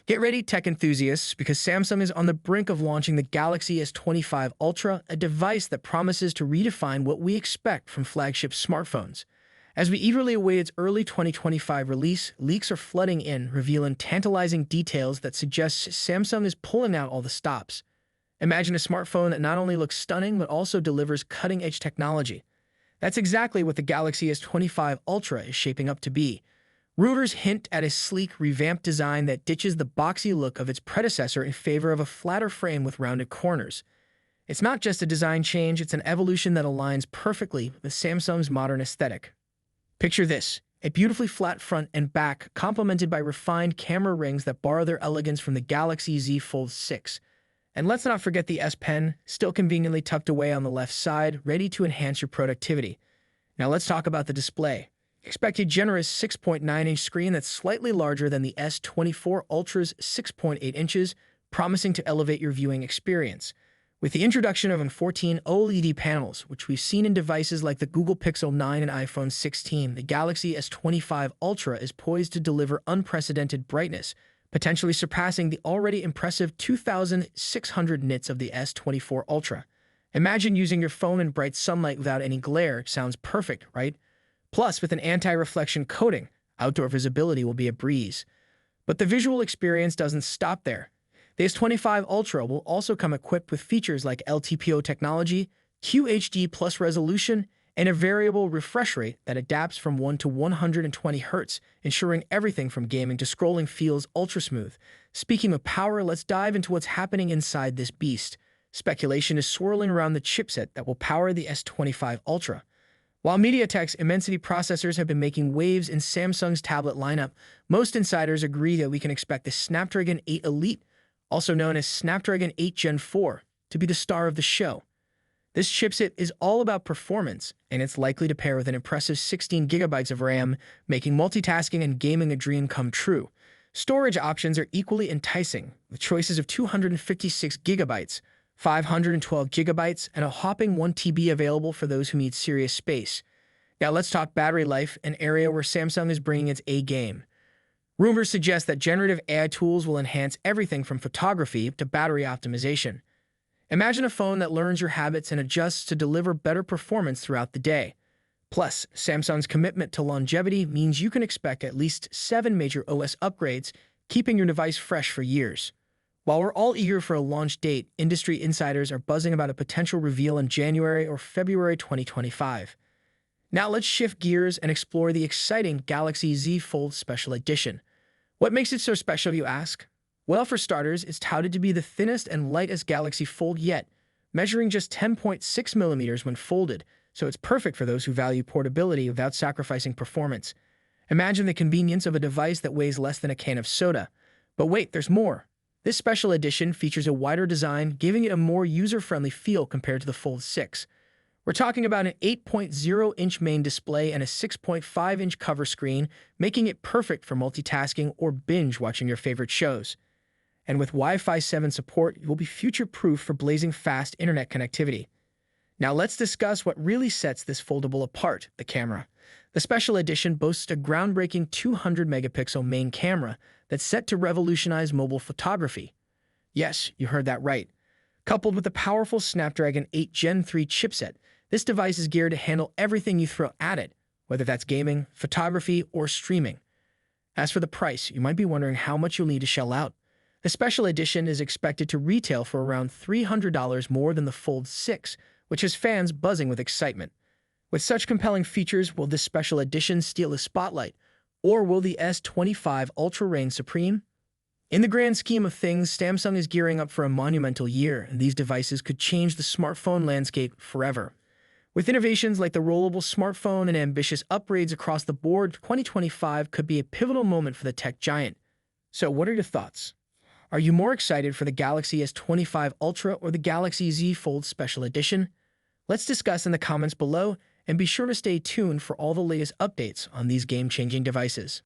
Get ready, tech enthusiasts, because Samsung is on the brink of launching the Galaxy S25 Ultra, a device that promises to redefine what we expect from flagship smartphones. As we eagerly await its early 2025 release, leaks are flooding in, revealing tantalizing details that suggest Samsung is pulling out all the stops. Imagine a smartphone that not only looks stunning, but also delivers cutting-edge technology. That's exactly what the Galaxy S25 Ultra is shaping up to be. Rumors hint at a sleek, revamped design that ditches the boxy look of its predecessor in favor of a flatter frame with rounded corners. It's not just a design change, it's an evolution that aligns perfectly with Samsung's modern aesthetic. Picture this, a beautifully flat front and back, complemented by refined camera rings that borrow their elegance from the Galaxy Z Fold 6. And let's not forget the S Pen, still conveniently tucked away on the left side, ready to enhance your productivity. Now let's talk about the display. Expect a generous 6.9-inch screen that's slightly larger than the S24 Ultra's 6.8 inches, promising to elevate your viewing experience. With the introduction of M14 OLED panels, which we've seen in devices like the Google Pixel 9 and iPhone 16, the Galaxy S25 Ultra is poised to deliver unprecedented brightness, potentially surpassing the already impressive 2,600 nits of the S24 Ultra. Imagine using your phone in bright sunlight without any glare. Sounds perfect, right? Plus, with an anti-reflection coating, outdoor visibility will be a breeze. But the visual experience doesn't stop there. The S25 Ultra will also come equipped with features like LTPO technology, QHD plus resolution, and a variable refresh rate that adapts from 1 to 120 Hz, ensuring everything from gaming to scrolling feels ultra-smooth. Speaking of power, let's dive into what's happening inside this beast. Speculation is swirling around the chipset that will power the S25 Ultra. While MediaTek's Dimensity processors have been making waves in Samsung's tablet lineup, most insiders agree that we can expect the Snapdragon 8 Elite, also known as Snapdragon 8 Gen 4, to be the star of the show. This chipset is all about performance, and it's likely to pair with an impressive 16 GB of RAM, making multitasking and gaming a dream come true. Storage options are equally enticing, with choices of 256 GB, 512 GB, and a hopping 1 TB available for those who need serious space. Now let's talk battery life, an area where Samsung is bringing its A game. Rumors suggest that generative AI tools will enhance everything from photography to battery optimization. Imagine a phone that learns your habits and adjusts to deliver better performance throughout the day. Plus, Samsung's commitment to longevity means you can expect at least 7 major OS upgrades, keeping your device fresh for years. While we're all eager for a launch date, industry insiders are buzzing about a potential reveal in January or February 2025. Now let's shift gears and explore the exciting Galaxy Z Fold Special Edition. What makes it so special, you ask? Well, for starters, it's touted to be the thinnest and lightest Galaxy Fold yet, measuring just 10.6 millimeters when folded, so it's perfect for those who value portability without sacrificing performance. Imagine the convenience of a device that weighs less than a can of soda. But wait, there's more. This special edition features a wider design, giving it a more user-friendly feel compared to the Fold 6. We're talking about an 8.0-inch main display and a 6.5-inch cover screen, making it perfect for multitasking or binge-watching your favorite shows. And with Wi-Fi 7 support, it will be future-proof for blazing fast internet connectivity. Now let's discuss what really sets this foldable apart, the camera. The special edition boasts a groundbreaking 200-megapixel main camera that's set to revolutionize mobile photography. Yes, you heard that right. Coupled with the powerful Snapdragon 8 Gen 3 chipset, this device is geared to handle everything you throw at it, whether that's gaming, photography, or streaming. As for the price, you might be wondering how much you'll need to shell out. The special edition is expected to retail for around $300 more than the Fold 6, which has fans buzzing with excitement. With such compelling features, will this special edition steal the spotlight, or will the S25 Ultra reign supreme? In the grand scheme of things, Samsung is gearing up for a monumental year, and these devices could change the smartphone landscape forever. With innovations like the rollable smartphone and ambitious upgrades across the board, 2025 could be a pivotal moment for the tech giant. So what are your thoughts? Are you more excited for the Galaxy S25 Ultra or the Galaxy Z Fold Special Edition? Let's discuss in the comments below, and be sure to stay tuned for all the latest updates on these game-changing devices.